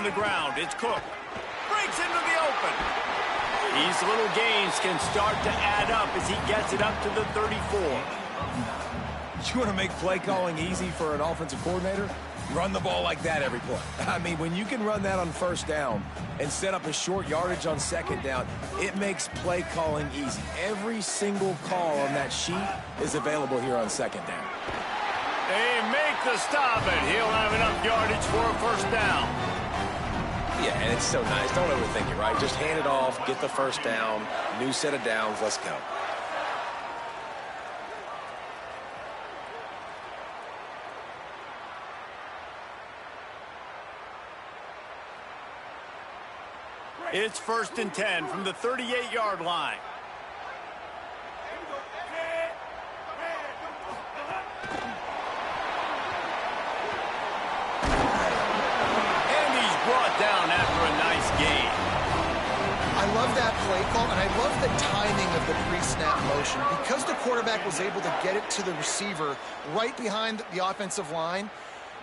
on the ground. It's Cook. Breaks into the open. These little gains can start to add up as he gets it up to the 34. You want to make play calling easy for an offensive coordinator? Run the ball like that every play. I mean, when you can run that on first down and set up a short yardage on second down, it makes play calling easy. Every single call on that sheet is available here on second down. They make the stop, and he'll have enough yardage for a first down. Yeah, and it's so nice. Don't overthink it, right? Just hand it off, get the first down, new set of downs, let's go. It's 1st and 10 from the 38-yard line. And he's brought down after a nice gain. I love that play call, and I love the timing of the pre-snap motion. Because the quarterback was able to get it to the receiver right behind the offensive line,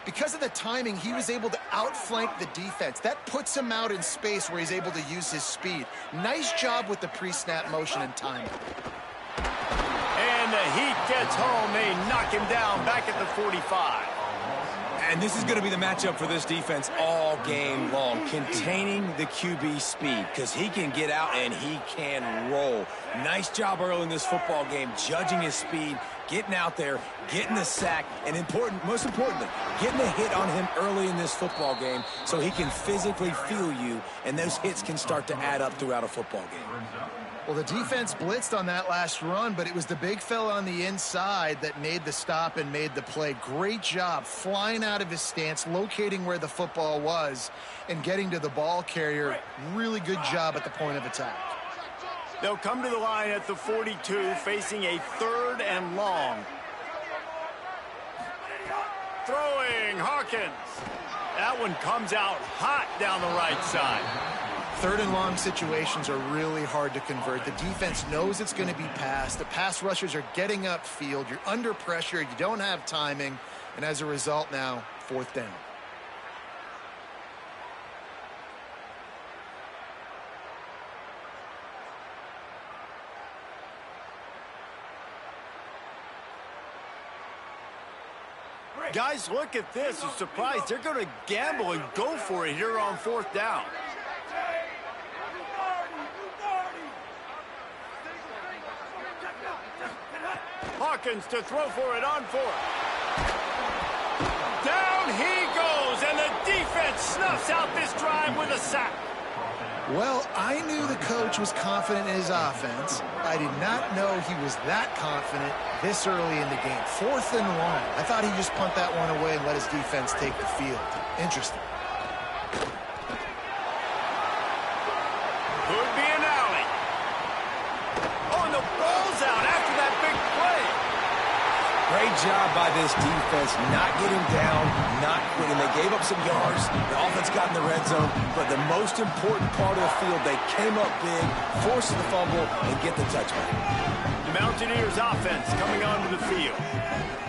because of the timing, he was able to outflank the defense. That puts him out in space where he's able to use his speed. Nice job with the pre-snap motion and timing. And the Heat gets home. They knock him down back at the 45. And this is going to be the matchup for this defense all game long, containing the QB speed, because he can get out and he can roll. Nice job early in this football game, judging his speed, getting out there, getting the sack, and most importantly, getting a hit on him early in this football game so he can physically feel you, and those hits can start to add up throughout a football game. Well, the defense blitzed on that last run, but it was the big fella on the inside that made the stop and made the play. Great job flying out of his stance, locating where the football was, and getting to the ball carrier. Really good job at the point of attack. They'll come to the line at the 42, facing a 3rd and long. Throwing, Hawkins. That one comes out hot down the right side. 3rd and long situations are really hard to convert. The defense knows it's going to be passed. The pass rushers are getting upfield. You're under pressure. You don't have timing. And as a result now, 4th down. Guys, look at this. I'm surprised they're going to gamble and go for it here on 4th down. Hawkins to throw for it on 4th. Down he goes, and the defense snuffs out this drive with a sack. Well, I knew the coach was confident in his offense. I did not know he was that confident this early in the game. 4th and long. I thought he'd just punt that one away and let his defense take the field. Interesting. Could be an alley. Oh, and the ball's out after that big play. Great job by this defense, not getting down, not quitting. They gave up some yards. The offense got in the red zone, but the most important part of the field, they came up big, forced the fumble, and get the touchback. The Mountaineers offense coming onto the field.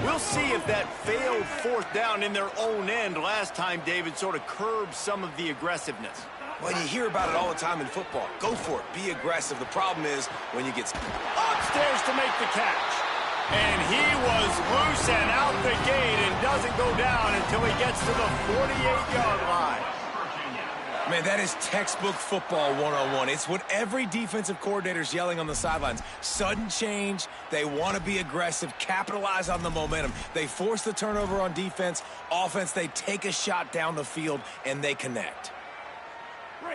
We'll see if that failed 4th down in their own end last time, David, sort of curbed some of the aggressiveness. Well, you hear about it all the time in football. Go for it. Be aggressive. The problem is when you get upstairs to make the catch. And he was loose and out the gate and doesn't go down until he gets to the 48-yard line. Man, that is textbook football 101. It's what every defensive coordinator's yelling on the sidelines. Sudden change. They want to be aggressive, capitalize on the momentum. They force the turnover on defense. Offense, they take a shot down the field, and they connect.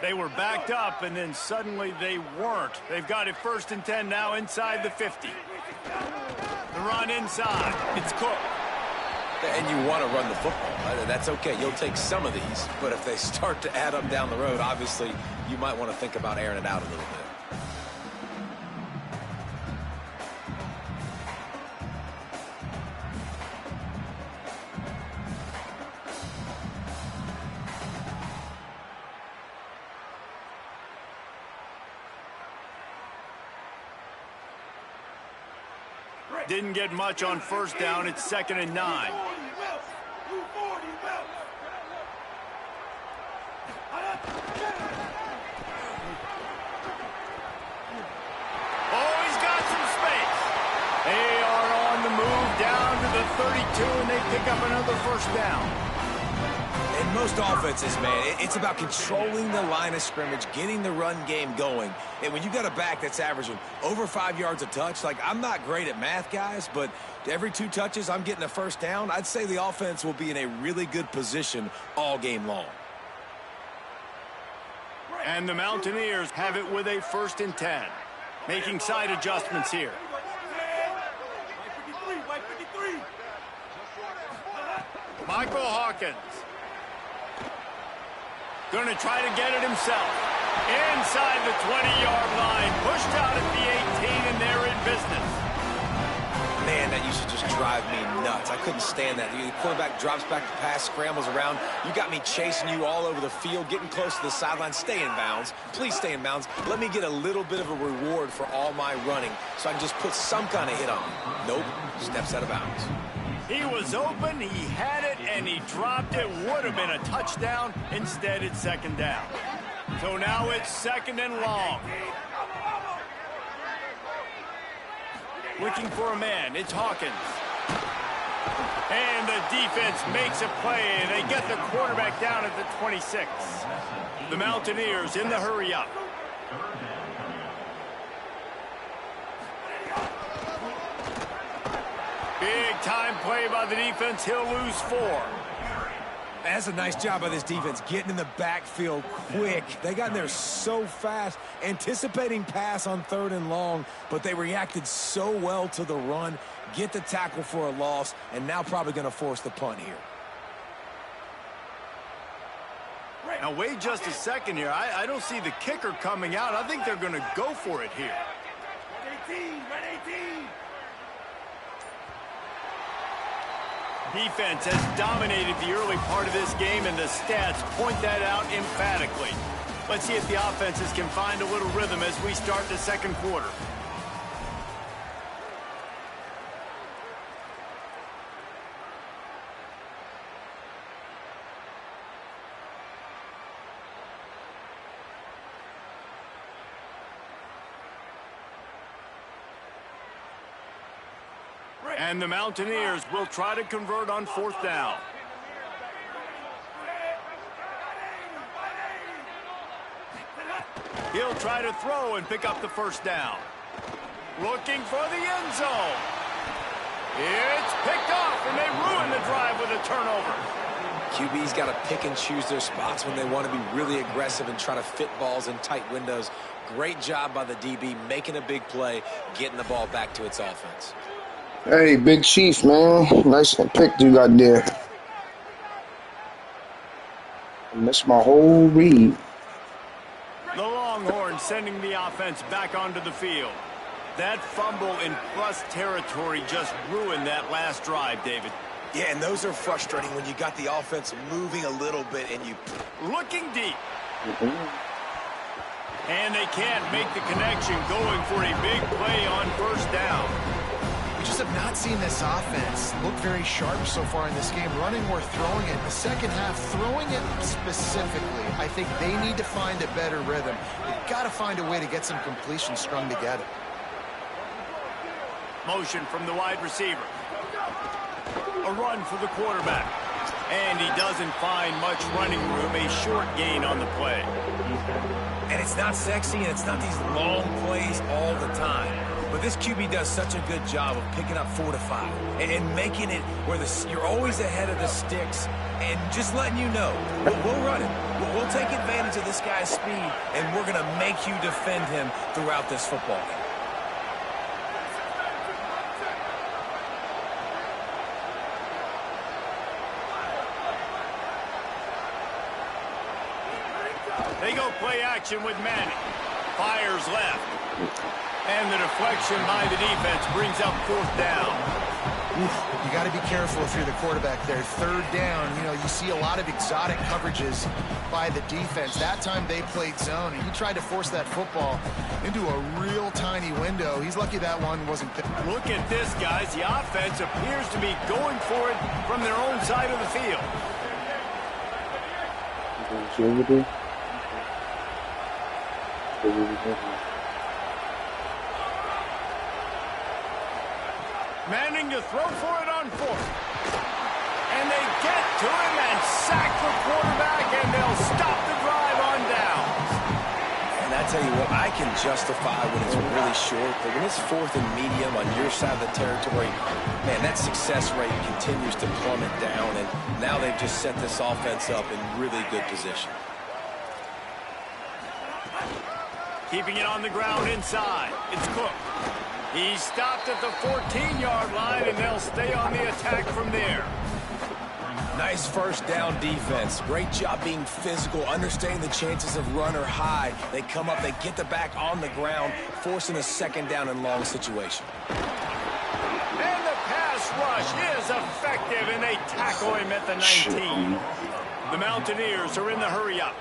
They were backed up, and then suddenly they weren't. They've got it 1st and 10 now inside the 50. The run inside. It's Cook. And you want to run the football. That's okay. You'll take some of these. But if they start to add up down the road, obviously, you might want to think about airing it out a little bit. Didn't get much on 1st down. It's 2nd and 9. up another first down. In most offenses, man, it's about controlling the line of scrimmage, getting the run game going. And when you got a back that's averaging over 5 yards a touch, like, I'm not great at math, guys, but every 2 touches I'm getting a first down, I'd say the offense will be in a really good position all game long. And the Mountaineers have it with a 1st and 10. Making side adjustments here. Michael Hawkins. Going to try to get it himself. Inside the 20-yard line. Pushed out at the 18, and they're in business. Man, that used to just drive me nuts. I couldn't stand that. The quarterback drops back to pass, scrambles around. You got me chasing you all over the field, getting close to the sideline. Stay in bounds. Please stay in bounds. Let me get a little bit of a reward for all my running so I can just put some kind of hit on him. Nope, steps out of bounds. He was open, he had it, and he dropped it. Would have been a touchdown. Instead, it's 2nd down. So now it's 2nd and long. Looking for a man. It's Hawkins. And the defense makes a play. They get the quarterback down at the 26. The Mountaineers in the hurry-up. Big-time play by the defense. He'll lose 4. That's a nice job by this defense, getting in the backfield quick. They got in there so fast, anticipating pass on 3rd and long, but they reacted so well to the run, get the tackle for a loss, and now probably going to force the punt here. Now, wait just a second here. I don't see the kicker coming out. I think they're going to go for it here. Red 18, red 18. Defense has dominated the early part of this game, and the stats point that out emphatically. Let's see if the offenses can find a little rhythm as we start the 2nd quarter. And the Mountaineers will try to convert on 4th down. He'll try to throw and pick up the 1st down. Looking for the end zone. It's picked off, and they ruin the drive with a turnover. QB's got to pick and choose their spots when they want to be really aggressive and try to fit balls in tight windows. Great job by the DB, making a big play, getting the ball back to its offense. Hey, Big Chief, man. Nice pick you got there. I missed my whole read. The Longhorns sending the offense back onto the field. That fumble in plus territory just ruined that last drive, David. Yeah, and those are frustrating when you got the offense moving a little bit and you... Looking deep. And they can't make the connection, going for a big play on 1st down. We just have not seen this offense look very sharp so far in this game, running or throwing it. In the second half, throwing it specifically, I think they need to find a better rhythm. They've got to find a way to get some completions strung together. Motion from the wide receiver. A run for the quarterback. And he doesn't find much running room. A short gain on the play. And it's not sexy, and it's not these long plays all the time. But this QB does such a good job of picking up 4 to 5 and making it where you're always ahead of the sticks and just letting you know, we'll run it. We'll take advantage of this guy's speed, and we're going to make you defend him throughout this football game. They go play action with Manning. Fires left. And the deflection by the defense brings up 4th down. You got to be careful if you're the quarterback there. 3rd down, you know, you see a lot of exotic coverages by the defense. That time they played zone, and he tried to force that football into a real tiny window. He's lucky that one wasn't picked. Look at this, guys. The offense appears to be going for it from their own side of the field. Manning to throw for it on 4th. And they get to him and sack the quarterback, and they'll stop the drive on down. And I tell you what, I can justify when it's really short, but when it's 4th and medium on your side of the territory, man, that success rate continues to plummet down, and now they've just set this offense up in really good position. Keeping it on the ground inside. It's Cook. He stopped at the 14-yard line, and they'll stay on the attack from there. Nice first down defense. Great job being physical, understanding the chances of run or hide. They come up, they get the back on the ground, forcing a 2nd down and long situation. And the pass rush is effective, and they tackle him at the 19. The Mountaineers are in the hurry-up.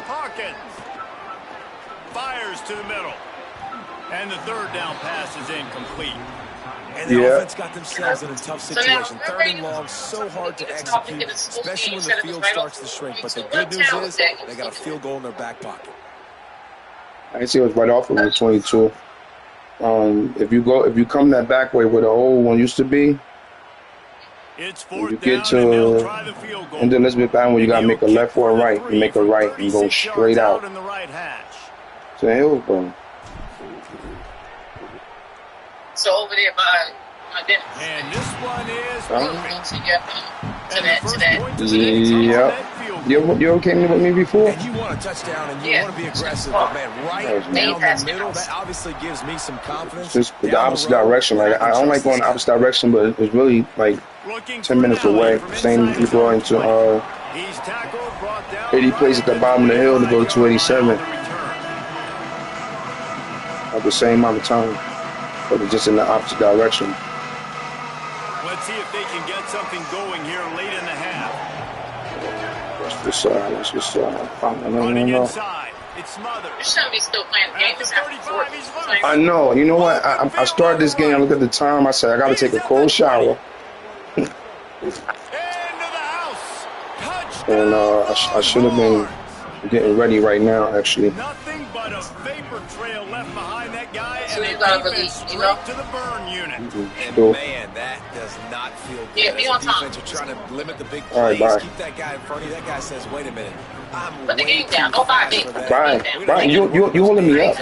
Hawkins fires to the middle. And the 3rd down pass is incomplete. And the offense got themselves in a tough situation. 3rd and long, so hard to execute, especially when the field starts to shrink. But the good news is they got a field goal in their back pocket. I can see it was right off of the 22. If you come that back way where the old one used to be, it's 4th you get down, and they'll to try the field goal. and then let's be back when you gotta make a left or a right. You make a right and go straight out. In the right hash. So Hillsborough. So over there by Dennis. And this one is perfect. You ever came in with me before? And you want a touchdown and you want to be aggressive, but man, right down the middle, that obviously gives me some confidence. Just the opposite direction. Like I don't like going the opposite direction, but it's really like 10 minutes away. Same you going to 80 plays at the bottom of the hill to go to 287. At the same amount of time. But it's just in the opposite direction. Let's see if they can get something going here late in the half. Let's just Running inside. It's smothered. You shouldn't be still playing the game. It's after 4. I know. You know what? I started this game. I looked at the time. I said, I got to take a cold shower. Into the house. And I should have been getting ready right now, actually. Nothing but a vapor trail left behind that guy, So and you they gotta keep it believe, straight you know? to the burn unit. And man, that does not feel good. Yeah, be on As a top. defense, you're trying to limit the big All right, plays. bye. Keep that guy in front of you. That guy says, wait a minute. I'm Put the way game down. too Don't buy fast me. for that. Bye. You holding me up.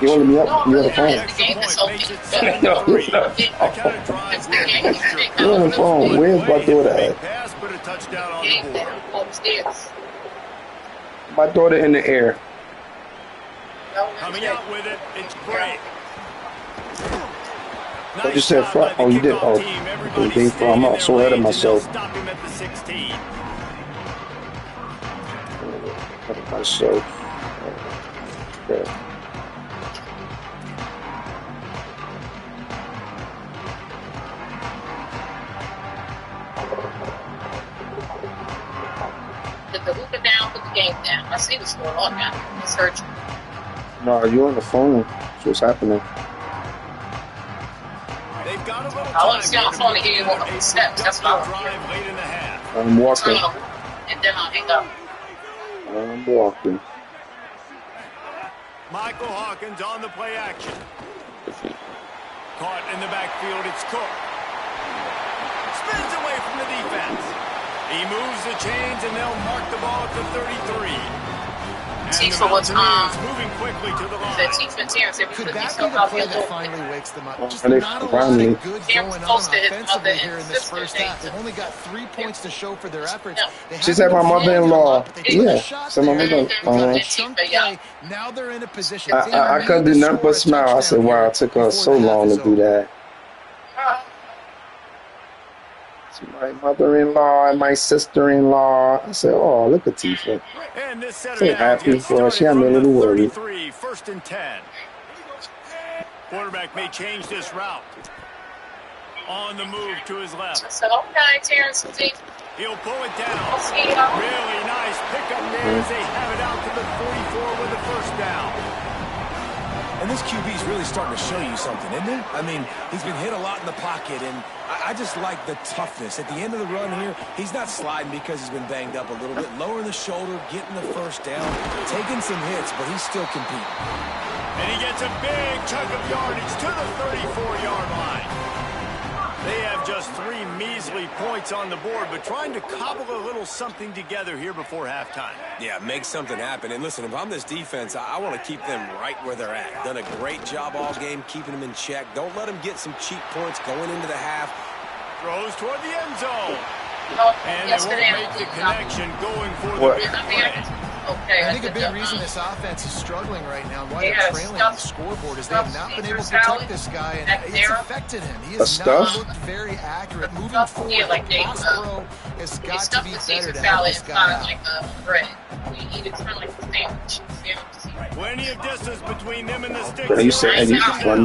You holding me up. You on the phone. The game is Point makes open. it No, 7-3. no. That kind of drive It's the game. You're on the phone. Where's my daughter at? Pass, put a touchdown on the Game board. down. Upstairs. My daughter in the air. Coming out with it, it's great. I just said front. Oh, you did. Oh, okay. I'm out so ahead of myself. Stop him at the 16. Myself. Okay. Put the hooper down, put the game down. I see what's going on now. It's hurt. No, you're on the phone. That's what's happening. They've got a little I want to see on the phone to hear you walk up the steps. That's what I want to hear. drive late in the half. I'm walking. And then I'll hang up. I'm walking. Michael Hawkins on the play action. Caught in the backfield, it's Cook. Spins away from the defense. He moves the chains, and they'll mark the ball at the 33. And Tifa was moving quickly to the line. the Tifa and Terrence. They Could put that these be the out play there that little finally wakes them up? Just and they not a lot finally- of good Terrence going on posted his offensively mother here and in this sister first name. half. They've only got 3 points to show for their efforts. They She said haven't my been playing mother-in-law. a lot, but they took a Yeah. shot Said my there. mother. They got a chunk play. Now they're in a position. They I need could to do nothing score but a smile. I said, touchdown wow, here it took us so before the half long to is do over. that. My mother-in-law and my sister-in-law. I said, oh, look at Tifa. And this set of So downs happy gets for her. She had me a started from little the worried. 33, 1st and 10. Quarterback may change this route. On the move to his left. So, okay, Terrence and Tifa. He'll pull it down. I'll see you all. Really nice pickup there as they have it out to the 44 with the first down. And this QB is really starting to show you something, isn't he? I mean, he's been hit a lot in the pocket, and I just like the toughness. At the end of the run here, he's not sliding because he's been banged up a little bit. Lowering the shoulder, getting the first down, taking some hits, but he's still competing. And he gets a big chunk of yardage to the 34-yard line. They have just 3 measly points on the board, but trying to cobble a little something together here before halftime. Yeah, make something happen. And listen, if I'm this defense, I want to keep them right where they're at. Done a great job all game keeping them in check. Don't let them get some cheap points going into the half. Throws toward the end zone. And they won't make the connection going for the big play. Okay, I think a big reason this offense is struggling right now, why they're trailing on the scoreboard, is they have not been able to protect this guy, and it's affected him. He has not looked very accurate. Moving forward, the pass pro has got to be better to help this guy out. Like a bread. We eat it kind of like a sandwich. Plenty of distance between them and the sticks. When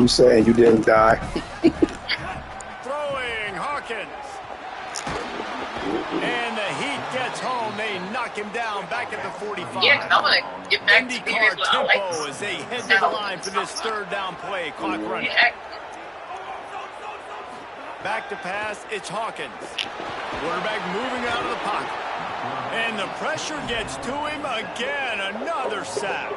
you said you didn't die. Throwing Hawkins. And the Heat gets home. They knock him down back at the 45. Yeah, I want to get back to IndyCar tempo as they head to the line for this third down play. Clock running. Back to pass, it's Hawkins. Quarterback moving out of the pocket. And the pressure gets to him again. Another sack.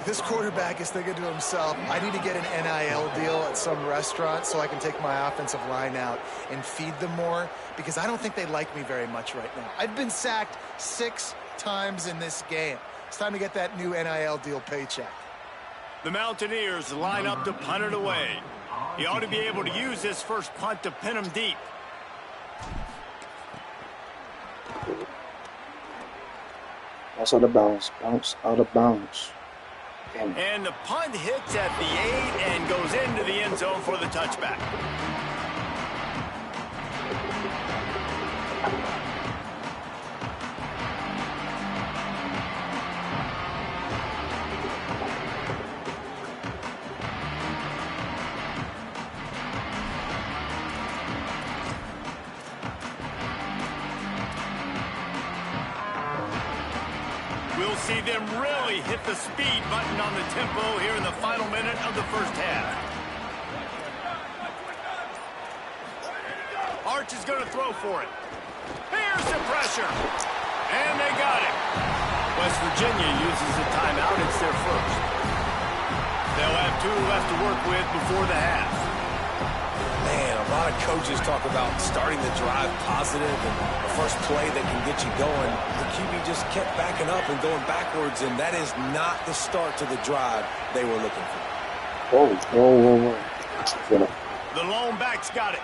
This quarterback is thinking to himself, I need to get an NIL deal at some restaurant so I can take my offensive line out and feed them more, because I don't think they like me very much right now. I've been sacked 6 times in this game. It's time to get that new NIL deal paycheck. The Mountaineers line up to punt it away. He ought to be able to use this first punt to pin him deep. That's out of bounds. Bounce out of bounds. And the punt hits at the 8 and goes into the end zone for the touchback. We'll see them really hit the speed button on the tempo here in the final minute of the first half. Arch is going to throw for it. Here's the pressure. And they got it. West Virginia uses a timeout. It's their first. They'll have 2 left to work with before the half. Man, a lot of coaches talk about starting the drive positive and the first play that can get you going. The QB just kept backing up and going backwards, and that is not the start to the drive they were looking for. Whoa. The lone back's got it.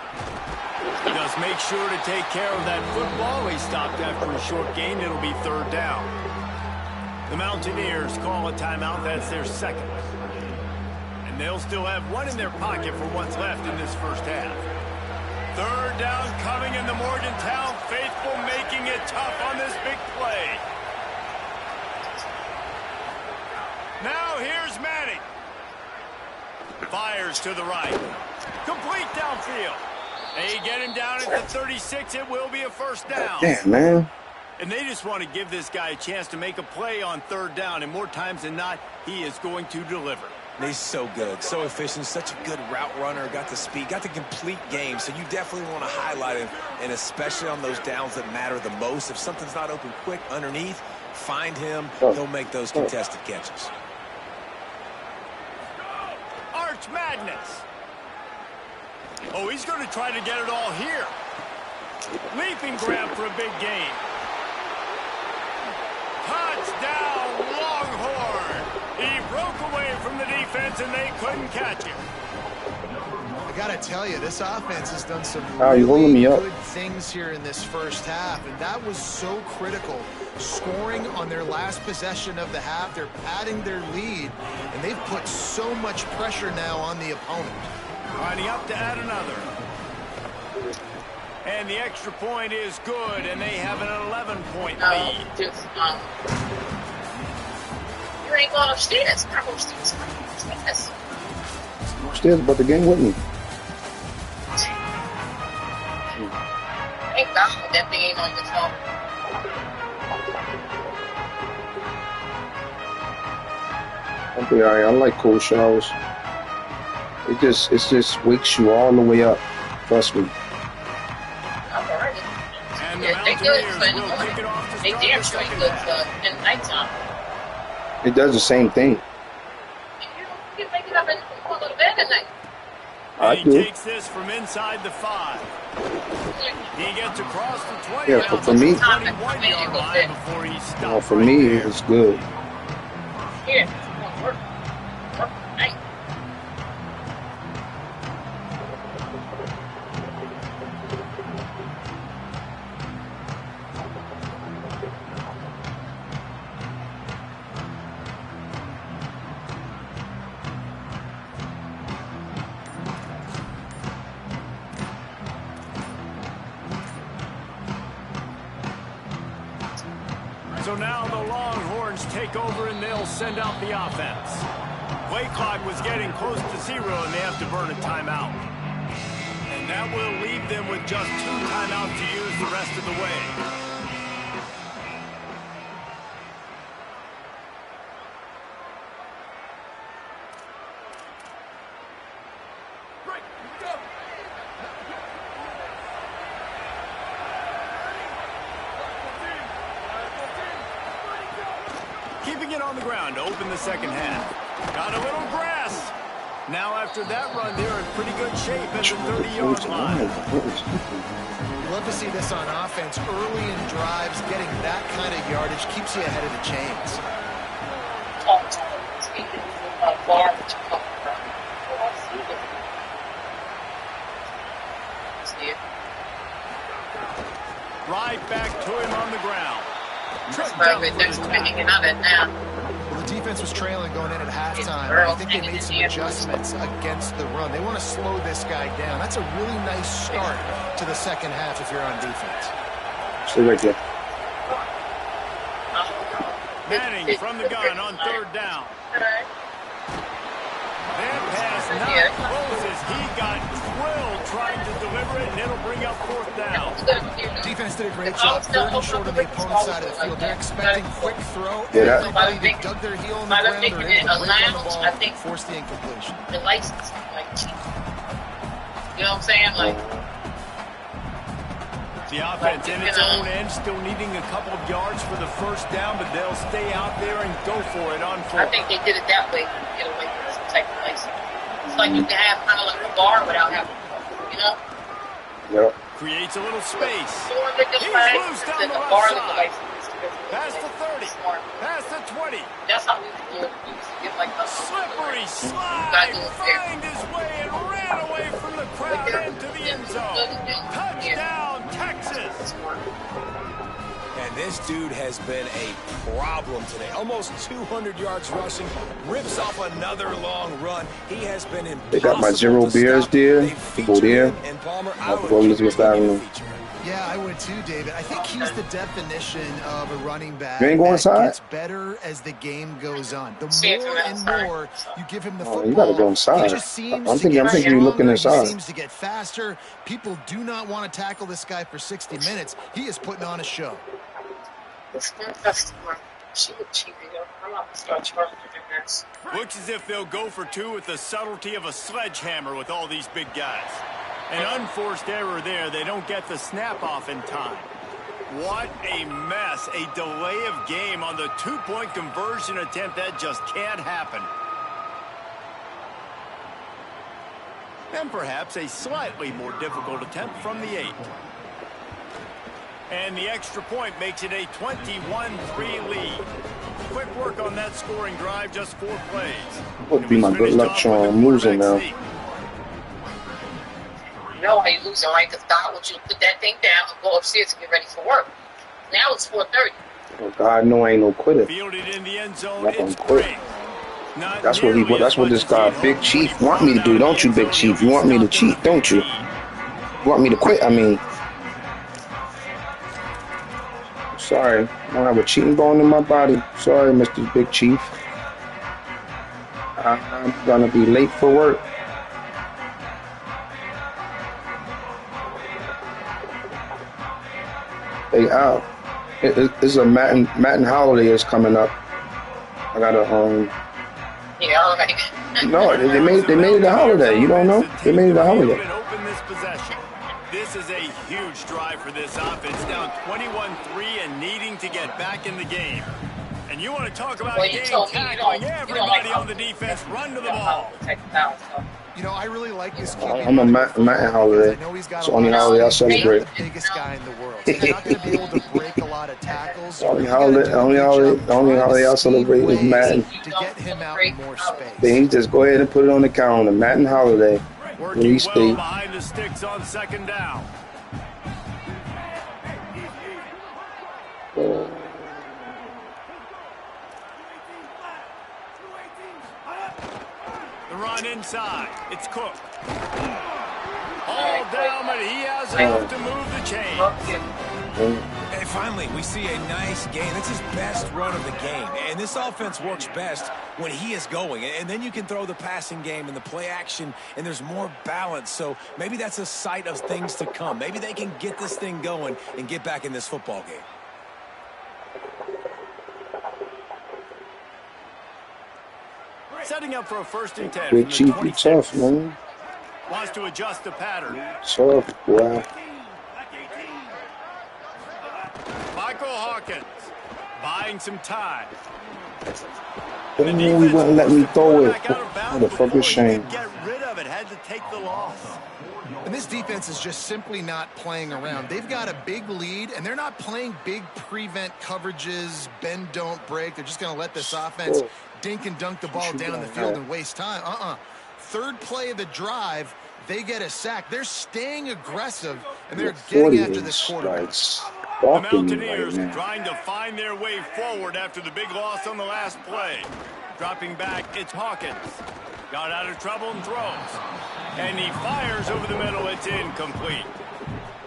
He does make sure to take care of that football. He stopped after a short gain. It'll be third down. The Mountaineers call a timeout. That's their second. And they'll still have 1 in their pocket for what's left in this first half. Third down coming in the Morgantown faithful, making it tough on this big play. Now here's Manning. Fires to the right. Complete downfield. They get him down at the 36. It will be a first down. Damn, man. And they just want to give this guy a chance to make a play on third down. And more times than not, he is going to deliver. He's so good, so efficient, such a good route runner, got the speed, got the complete game, so you definitely want to highlight him, and especially on those downs that matter the most. If something's not open quick underneath, find him, he'll make those contested catches. Arch Madness. Oh, he's going to try to get it all here. Leaping grab for a big gain. Touchdown, Longhorn. He broke away from the defense, and they couldn't catch him. I got to tell you, this offense has done some you holding me up. good things here in this first half, and that was so critical. Scoring on their last possession of the half, they're padding their lead, and they've put so much pressure now on the opponent. Lining up to add another. And the extra point is good, and they have an 11-point lead. You ain't going upstairs. I'm going upstairs. Yes. Upstairs, but the game with me. Thank God that thing ain't on your phone. I'll be alright. I like cold showers. It just wakes you all the way up. Trust me. Alrighty. And the Yeah, they good Mountaineers for in the will morning. kick it off to They start damn the sure second good half. in the nighttime. It does the same thing. You can make it up and go to bed at night. I And he do. takes this from inside the 5. He gets across the 20 Yeah, now for to me- the 21-yard line before he stops For right me, there. it's good. Here, work. Work night. So now the Longhorns take over and they'll send out the offense. Play clock was getting close to 0 and they have to burn a timeout. And that will leave them with just 2 timeouts to use the rest of the way. Keeping it on the ground to open the second half. Got a little grass. Now after that run, they're in pretty good shape at the 30-yard line. Love to see this on offense. Early in drives, getting that kind of yardage keeps you ahead of the chains. Bar. See it. Right back to him on the ground. That's probably next to hanging out at now. Well, the defense was trailing going in at halftime. Earl I think they hanging made some in the adjustments against the run. They want to slow this guy down. That's a really nice start to the second half if you're on defense. Stay right there. Manning from the gun on third down. That pass not closes. He got drilled trying to deliver it, and it'll bring up fourth down. Defense did a great job. Third and short on the opponent's side of the field. They're expecting quick throw. Yeah, Everybody that dug their heel in the ground, they're able to break on the ball, I think force the incompletion. the license, like, you know what I'm saying? Like, The offense in its own end, still needing a couple of yards for the first down, but they'll stay out there and go for it on I fourth. think they did it that way to get away from this type of license. It's like you can have kind of like a bar without having, you know? Yep. Creates a little space. Someone make a He's flag, loose down then the the left bar side. license. Past the 30. Past the 20. That's how we do it. We used to get like a Slippery slide. Gotta do it there. Find his way and ran away from the crowd into the end zone. Touchdown, Texas. And this dude has been a problem today. Almost 200 yards rushing. Rips off another long run. He has been impossible. They got my zero to beers stop. there. They To feature go there. him, and Palmer, I I'll would go keep Elizabeth continuing Avenue. to feature him. Yeah, I would too, David. I think he's the definition of a running back You ain't going that inside? gets better as the game goes on. The See it from more and outside. more you give him the Oh, football, you gotta go inside. he just seems I'm to thinking- get I'm thinking you're looking stronger, inside. He seems to get faster. People do not want to tackle this guy for 60 minutes. He is putting on a show. It's one customer. She would cheat me. I'm not going to start charging her next. Looks as if they'll go for two with the subtlety of a sledgehammer with all these big guys. An unforced error there. They don't get the snap off in time. What a mess. A delay of game on the two-point conversion attempt. That just can't happen. And perhaps a slightly more difficult attempt from the 8. And the extra point makes it a 21-3 lead. Quick work on that scoring drive, just 4 plays. Would be my good luck charm. I'm losing now. You know how you losing, right? Because God wants you to put that thing down and go upstairs and get ready for work. Now it's 4:30. Oh, God, no, I ain't no quitter. Fielded in the end zone, Not it's gonna quit. great. Not That's what he. nearly That's as what much this as guy, he'd Big hoped. Chief, want me to do, don't you, Big Chief? You want me to cheat, don't you? You want me to quit? I mean, sorry, I don't have a cheating bone in my body. Sorry, Mr. Big Chief. I'm gonna be late for work. Hey, Al, it's a Matin holiday is coming up. I gotta Yeah, all right. No, they made it a holiday. You don't know? They made it a holiday. And open this possession. This is a huge drive for this offense, down 21-3 and needing to get back in the game. And you want to talk about Well, you game told me tackling, you don't everybody like on the defense, run to the ball. You know, I really like this QB. I'm a Matt holiday. I know he's got It's the only holiday I celebrate. the biggest guy in the world. So he's not going to be able to break a lot of tackles. The only holiday I celebrate is Madden. To get him out in more space. Then he just go ahead and put it on the calendar. Madden holiday. Working Release well date. behind the sticks on second down. The run inside. It's Cook. All down, but he has enough to move the chains. And finally, we see a nice game. That's his best run of the game. And this offense works best when he is going. And then you can throw the passing game and the play action, and there's more balance. So maybe that's a sight of things to come. Maybe they can get this thing going and get back in this football game. Setting up for a 1st and 10. Big Chief, you tough, man. Wants to adjust the pattern. Tough, wow. Michael Hawkins buying some time. Oh, he wouldn't let me throw it. What a fucking shame. Get rid of it. Had to take the loss. And this defense is just simply not playing around. They've got a big lead, and they're not playing big prevent coverages, bend, don't break. They're just going to let this offense dink and dunk the ball down the field and waste time. Third play of the drive, they get a sack. They're staying aggressive, and they're getting after this quarterback. The Mountaineers trying to find their way forward after the big loss on the last play. Dropping back, it's Hawkins. Got out of trouble and throws. And he fires over the middle. It's incomplete.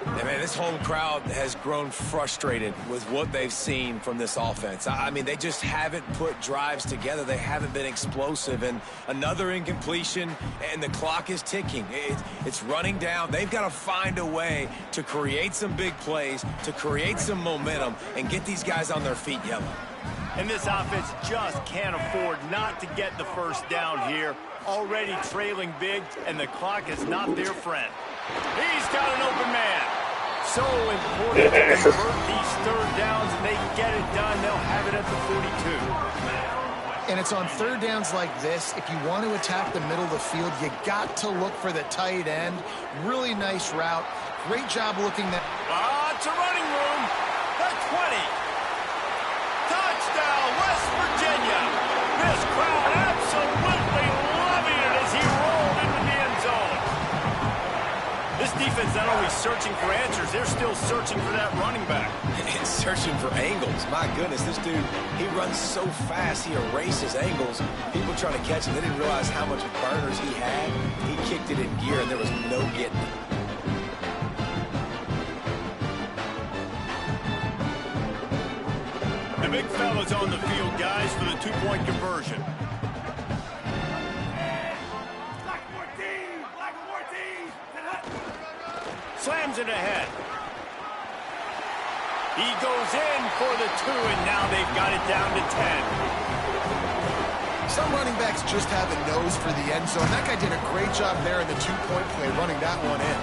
Yeah, man, this home crowd has grown frustrated with what they've seen from this offense. I mean, they just haven't put drives together. They haven't been explosive. And another incompletion, and the clock is ticking. It's running down. They've got to find a way to create some big plays, to create some momentum, and get these guys on their feet yelling. And this offense just can't afford not to get the first down here. Already trailing big, and the clock is not their friend. He's got an open man. So important to convert these third downs, and they get it done. They'll have it at the 42. And it's on third downs like this. If you want to attack the middle of the field, you got to look for the tight end. Really nice route. Great job looking that. It's a running room. The 20. Touchdown, West Virginia. This crowd absolutely loving it as he rolled into the end zone. This defense not only searching for answers, they're still searching for that running back. And searching for angles. My goodness, this dude, he runs so fast, he erases angles. People trying to catch him, they didn't realize how much burners he had. He kicked it in gear, and there was no getting it. The big fella's on the field, guys, for the two-point conversion. Slams it ahead. He goes in for the 2, and now they've got it down to 10. Some running backs just have a nose for the end zone. That guy did a great job there in the two-point play, running that one in.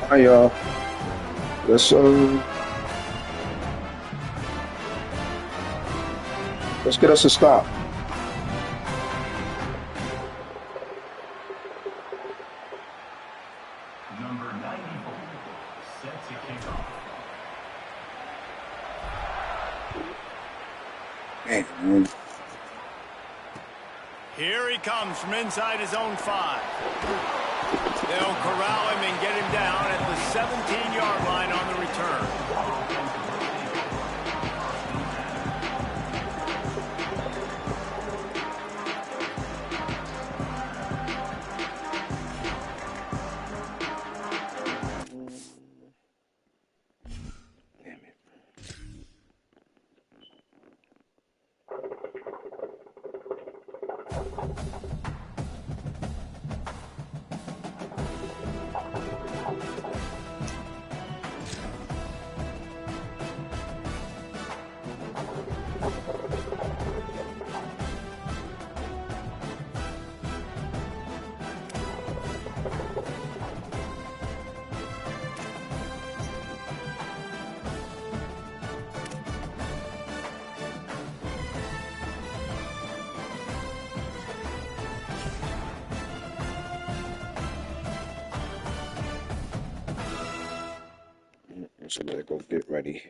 Hi, y'all. Let's get us a stop. Number 94, set to kick off. Man. Here he comes from inside his own 5. They'll corral him and get him down at the 17-yard line on the return. So better go get ready.